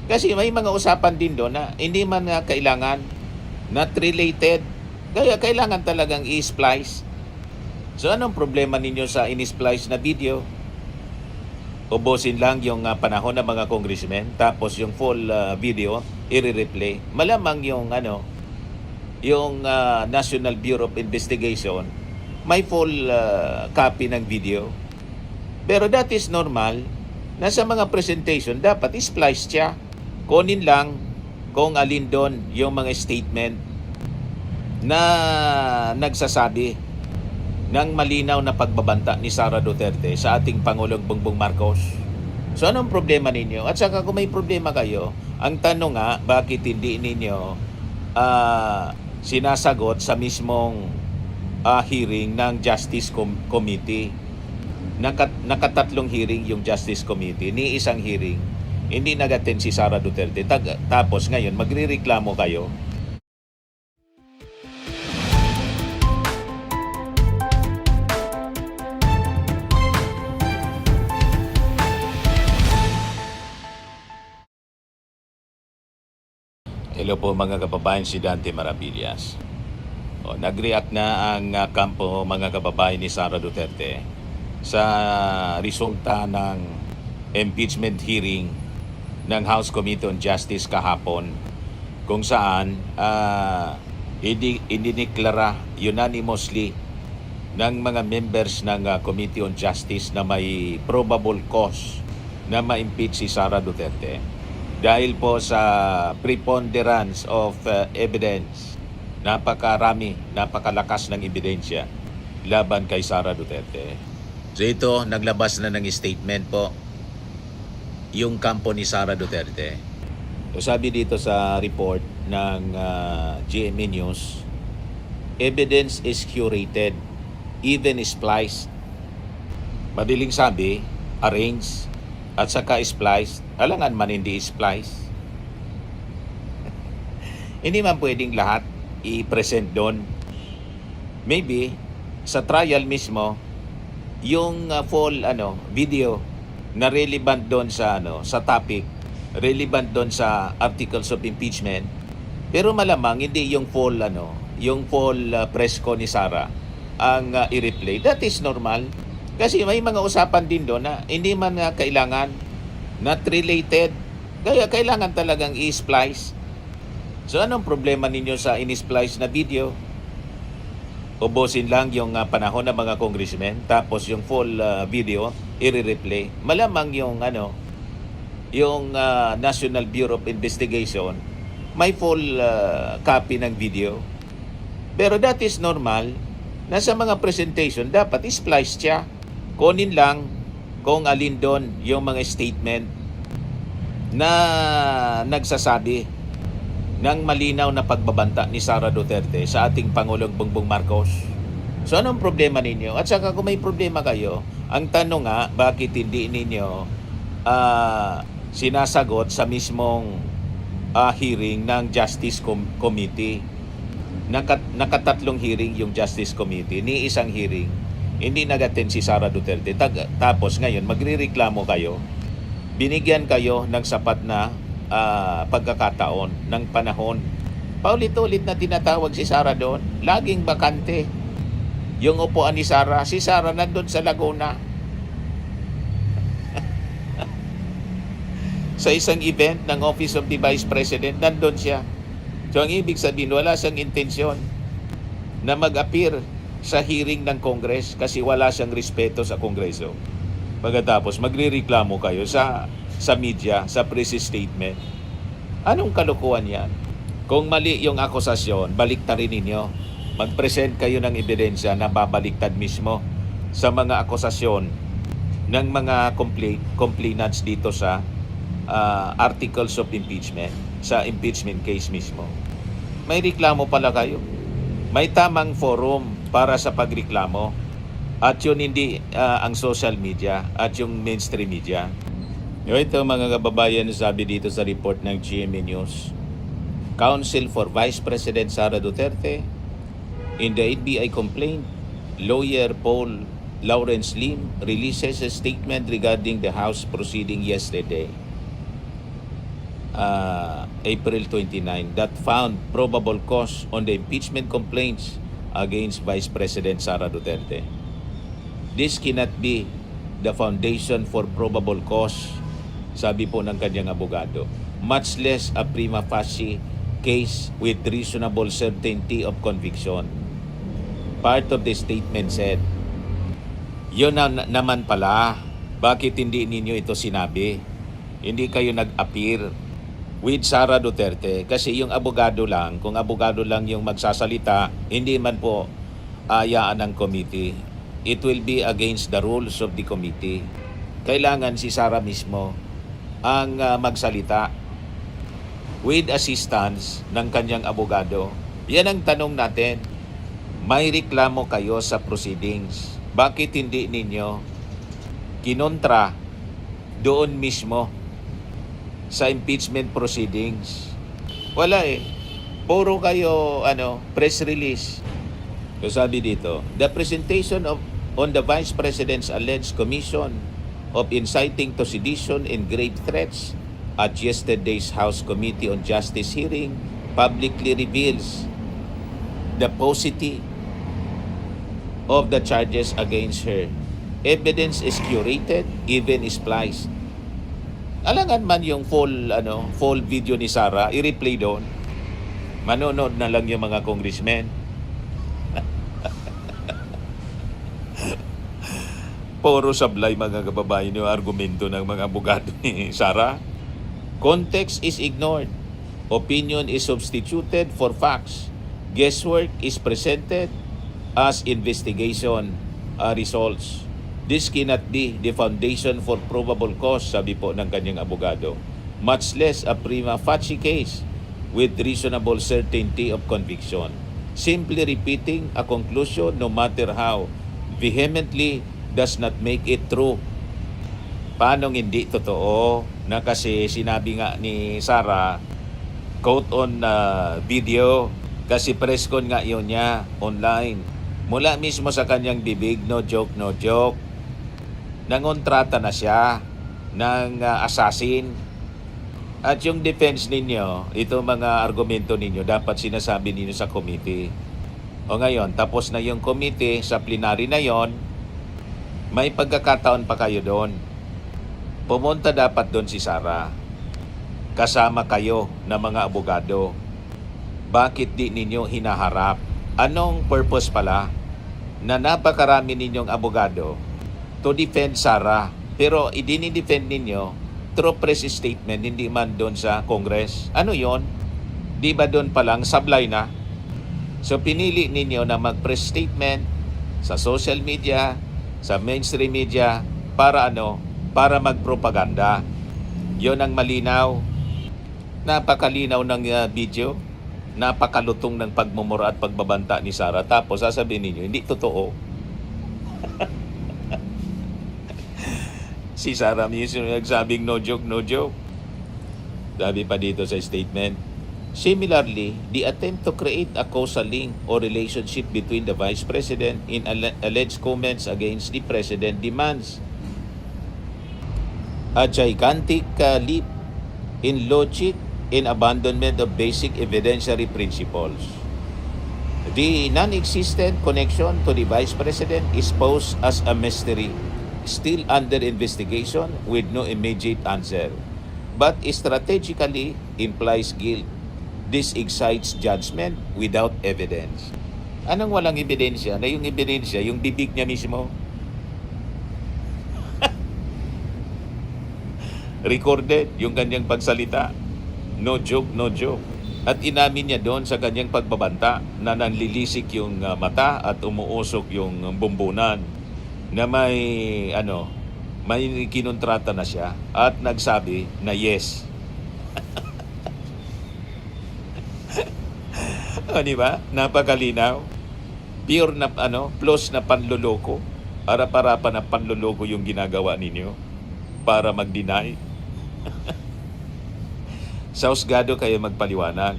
Kasi may mga usapan din doon na hindi man nga kailangan, not related. Kaya kailangan talagang i-splice. So anong problema ninyo sa in-splice na video? Ubusin lang yung panahon ng mga congressmen, tapos yung full video i-replay. Malamang yung National Bureau of Investigation may full copy ng video. Pero that is normal na sa mga presentation dapat i-splice siya. Kunin lang kung alin doon yung mga statement na nagsasabi ng malinaw na pagbabanta ni Sara Duterte sa ating Pangulong Bongbong Marcos. So anong problema ninyo? At saka kung may problema kayo, ang tanong nga, bakit hindi ninyo sinasagot sa mismong hearing ng Justice Committee? Nakatatlong hearing yung Justice Committee, ni isang hearing hindi nag-attend si Sara Duterte. Tapos ngayon magrereklamo kayo. Hello po mga kababayan, si Dante Maravillas. Nag-react na ang kampo mga kababayan ni Sara Duterte sa resulta ng impeachment hearing ng House Committee on Justice kahapon, kung saan idiniklara unanimously ng mga members ng Committee on Justice na may probable cause na ma-impeach si Sara Duterte dahil po sa preponderance of evidence. Napakalakas ng ebidensya laban kay Sara Duterte. So ito, naglabas na ng statement po yung kampo ni Sara Duterte. So sabi dito sa report ng GMA News, evidence is curated, even spliced. Madaling sabi, arrange at saka spliced. Alangan man hindi splice. Hindi man pwedeng lahat i-present doon. Maybe sa trial mismo, yung full video na relevant doon sa sa topic, relevant doon sa articles of impeachment, pero malamang hindi yung full press ko ni Sara ang i-replay. That is normal. Kasi may mga usapan din doon na hindi man kailangan, not related. Kaya kailangan talagang i-splice. So anong problema ninyo sa in-splice na video? Ubusin lang yung panahon ng mga congressmen, tapos yung full video i-replay. Malamang yung National Bureau of Investigation may full copy ng video. Pero that is normal na sa mga presentation dapat i-splice siya. Kunin lang kung alin doon yung mga statement na nagsasabi ng malinaw na pagbabanta ni Sara Duterte sa ating Pangulong Bongbong Marcos. So anong problema ninyo? At saka kung may problema kayo, ang tanong nga, bakit hindi ninyo sinasagot sa mismong hearing ng Justice Committee? Nakatatlong hearing yung Justice Committee, ni isang hearing hindi nag-attend si Sara Duterte. Tapos ngayon magrereklamo kayo. Binigyan kayo ng sapat na pagkakataon ng panahon. Paulit-ulit na tinatawag si Sara doon. Laging bakante yung upuan ni Sara. Si Sara nandun sa Laguna sa isang event ng Office of the Vice President. Nandun siya. So ang ibig sabihin, wala siyang intensyon na mag-appear sa hearing ng Congress kasi wala siyang respeto sa Kongreso. Pagkatapos magrereklamo kayo sa media, sa press statement. Anong kalokohan yan? Kung mali yung akusasyon, baliktarin ninyo. Mag-present kayo ng ebidensya na babaliktad mismo sa mga akusasyon ng mga complainants dito sa articles of impeachment, sa impeachment case mismo. May reklamo pala kayo. May tamang forum para sa pagreklamo. At yun hindi ang social media at yung mainstream media. Ito mga kababayan, sabi dito sa report ng GMA News, Counsel for Vice President Sara Duterte in the NBI complaint, lawyer Paul Lawrence Lim releases a statement regarding the House proceeding yesterday. April 29 that found probable cause on the impeachment complaints against Vice President Sara Duterte. This cannot be the foundation for probable cause, sabi po ng kanyang abogado, much less a prima facie case with reasonable certainty of conviction. Part of the statement said, yun naman pala, bakit hindi ninyo ito sinabi? Hindi kayo nag-appear with Sara Duterte kasi yung abogado lang, kung abogado lang yung magsasalita, hindi man po ayaan ng committee. It will be against the rules of the committee. Kailangan si Sara mismo ang magsalita with assistance ng kanyang abogado. Yan ang tanong natin. May reklamo kayo sa proceedings. Bakit hindi ninyo kinontra doon mismo sa impeachment proceedings? Wala eh. Puro kayo press release. So sabi dito, the presentation on the Vice President's alleged commission of inciting to sedition and grave threats at yesterday's House Committee on Justice hearing publicly reveals the paucity of the charges against her. Evidence is curated, even spliced. Alangan man yung full video ni Sara, i-replay doon. Manonood na lang yung mga congressmen. Puro sablay mga kababayan yung argumento ng mga abogado ni Sara. Context is ignored. Opinion is substituted for facts. Guesswork is presented as investigation results. This cannot be the foundation for probable cause, sabi po ng kanyang abogado. Much less a prima facie case with reasonable certainty of conviction. Simply repeating a conclusion, no matter how vehemently, does not make it true. Paano hindi totoo na kasi sinabi nga ni Sara, quote on video, kasi press con nga yun niya online. Mula mismo sa kanyang bibig, no joke, no joke. Nangontrata na siya ng assassin. At yung defense ninyo, ito mga argumento ninyo, dapat sinasabi ninyo sa committee. O ngayon, tapos na yung committee, sa plenary na yon, may pagkakataon pa kayo doon. Pumunta dapat doon si Sara. Kasama kayo na mga abogado. Bakit di ninyo hinaharap? Anong purpose pala na napakarami ninyong abogado to defend Sara, pero idini-defend ninyo through press statement, hindi man doon sa Congress? Ano yon? Di ba doon palang sablay na? So pinili ninyo na mag-press statement sa social media, sa mainstream media, para para magpropaganda. Yon ang malinaw. Napakalinaw ng video. Napakalutong ng pagmumura at pagbabanta ni Sara. Tapos sasabihin ninyo, hindi totoo. Si Sara mismo nagsabing no joke, no joke. Sabi pa dito sa statement, similarly, the attempt to create a causal link or relationship between the Vice President in alleged comments against the President demands a gigantic leap in logic in abandonment of basic evidentiary principles. The non-existent connection to the Vice President is posed as a mystery, still under investigation with no immediate answer, but strategically implies guilt. This excites judgment without evidence. Anong walang ebidensya? Na yung ebidensya, yung bibig niya mismo. Recorded yung kanyang pagsalita. No joke, no joke. At inamin niya doon sa kanyang pagbabanta na nanlilisik yung mata at umuusok yung bumbunan na may kinontrata na siya at nagsabi na yes. O, di ba? Napakalinaw. Pure na plus na panloloko. Para na panloloko yung ginagawa ninyo para mag-deny. Sa husgado kayo magpaliwanag.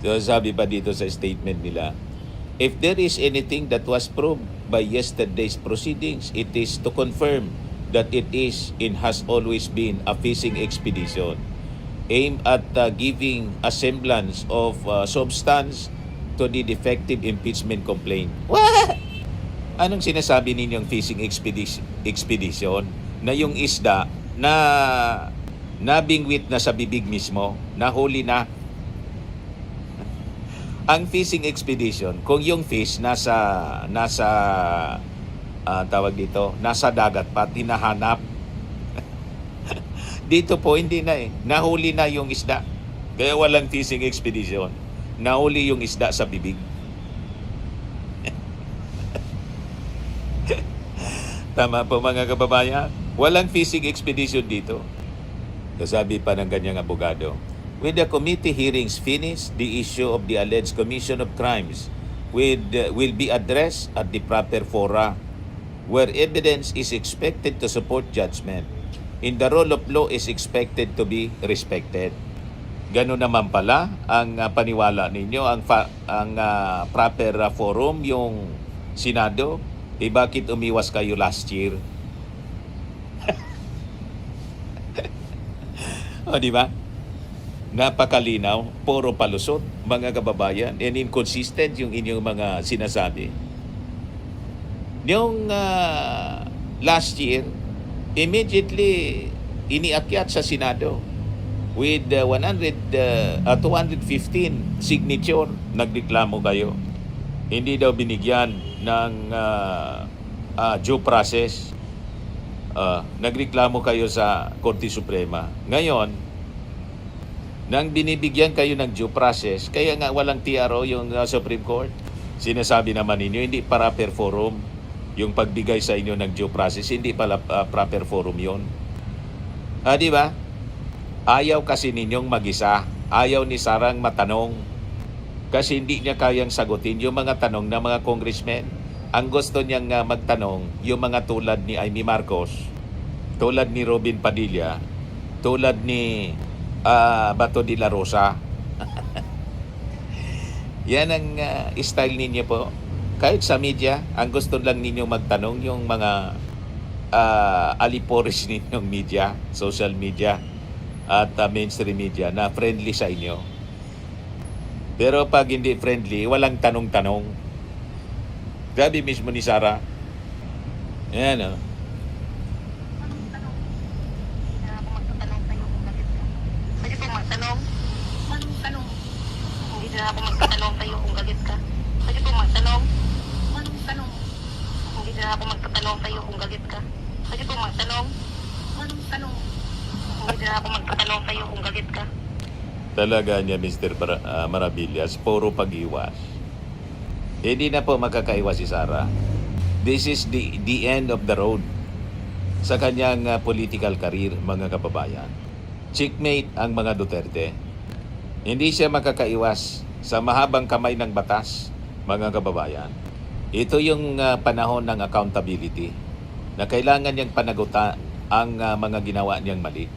So, sabi pa dito sa statement nila, if there is anything that was proved by yesterday's proceedings, it is to confirm that it is and has always been a fishing expedition. aimed at giving a semblance of substance to the defective impeachment complaint. What? Anong sinasabi ninyong fishing expedition na yung isda na nabingwit na sa bibig mismo, nahuli na? Ang fishing expedition, kung yung fish nasa tawag dito, nasa dagat pa, hinahanap. Dito po, hindi na eh. Nahuli na yung isda. Kaya walang fishing expedition. Nahuli yung isda sa bibig. Tama po mga kababayan. Walang fishing expedition dito. Kasabi pa ng kanyang abogado, with the committee hearings finished, the issue of the alleged commission of crimes will be addressed at the proper fora where evidence is expected to support judgment and the rule of law is expected to be respected. Ganun naman pala ang paniwala ninyo, ang proper forum, yung Senado. Bakit umiwas kayo last year? O, di ba? Napakalinaw, puro palusot, mga kababayan, and inconsistent yung inyong mga sinasabi. Yung last year, immediately iniakyat sa Senado with 215 signature. Nagreklamo kayo. Hindi daw binigyan ng due process. Nagreklamo kayo sa Korte Suprema. Ngayon, nang binibigyan kayo ng due process, kaya nga walang TRO yung Supreme Court. Sinasabi naman ninyo, hindi proper forum yung pagbigay sa inyo ng due process, hindi pala proper forum yun. Di ba? Ayaw kasi ninyong mag-isa. Ayaw ni Sarang matanong. Kasi hindi niya kayang sagutin yung mga tanong ng mga congressmen. Ang gusto niyang magtanong, yung mga tulad ni Amy Marcos, tulad ni Robin Padilla, tulad ni Bato de la Rosa. Yan ang style ninyo po. Kahit sa media, ang gusto lang ninyo magtanong yung mga alipores ninyong media, social media at mainstream media na friendly sa inyo. Pero pag hindi friendly, walang tanong-tanong. Gabi mismo ni Sara. Yan o. Hindi na ako magtatanong sa'yo kung galit ka. Pwede po magtanong. Anong tanong? Hindi na ako magtatanong sa'yo kung galit ka. Pwede po magtanong. Anong tanong? Hindi na ako magtatanong sa'yo kung galit ka. Talaga niya, Mr. Maravillas, puro pag-iwas. Hindi na po makakaiwas si Sara. This is the end of the road sa kanyang political career, mga kababayan. Checkmate ang mga Duterte. Hindi siya makakaiwas sa mahabang kamay ng batas, mga kababayan. Ito yung panahon ng accountability na kailangan niyang panagutan ang mga ginawa niyang mali.